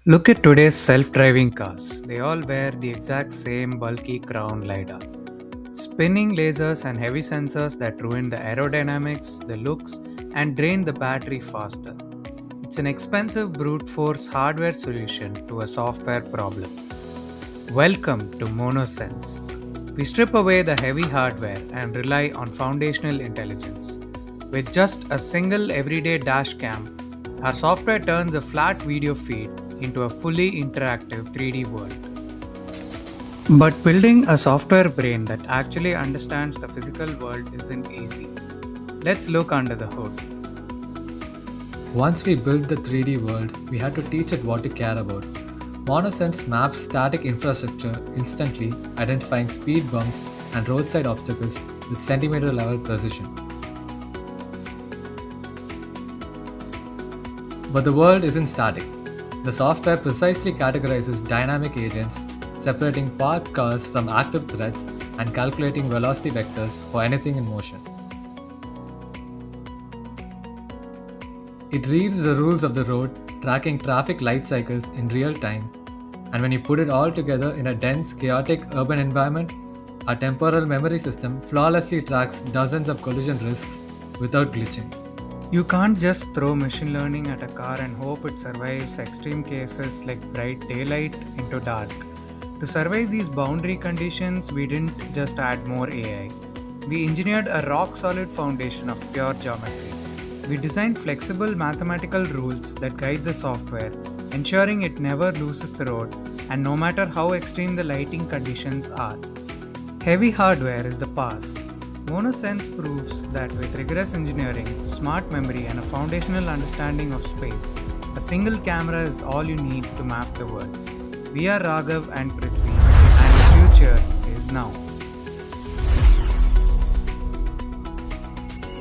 Look at today's self-driving cars. They all wear the exact same bulky crown LiDAR. Spinning lasers and heavy sensors that ruin the aerodynamics, the looks, and drain the battery faster. It's an expensive brute force hardware solution to a software problem. Welcome to MonoSense. We strip away the heavy hardware and rely on foundational intelligence. With just a single everyday dash cam, our software turns a flat video feed into a fully interactive 3D world. But building a software brain that actually understands the physical world isn't easy. Let's look under the hood. Once we built the 3D world, we had to teach it what to care about. MonoSense maps static infrastructure instantly, identifying speed bumps and roadside obstacles with centimeter level precision. But the world isn't static. The software precisely categorizes dynamic agents, separating parked cars from active threats and calculating velocity vectors for anything in motion. It reads the rules of the road, tracking traffic light cycles in real time, and when you put it all together in a dense, chaotic urban environment, our temporal memory system flawlessly tracks dozens of collision risks without glitching. You can't just throw machine learning at a car and hope it survives extreme cases like bright daylight into dark. To survive these boundary conditions, we didn't just add more AI. We engineered a rock-solid foundation of pure geometry. We designed flexible mathematical rules that guide the software, ensuring it never loses the road, and no matter how extreme the lighting conditions are. Heavy hardware is the past. MonoSense proves that with rigorous engineering, smart memory, and a foundational understanding of space, a single camera is all you need to map the world. We are Raghav and Prithvi, and the future is now.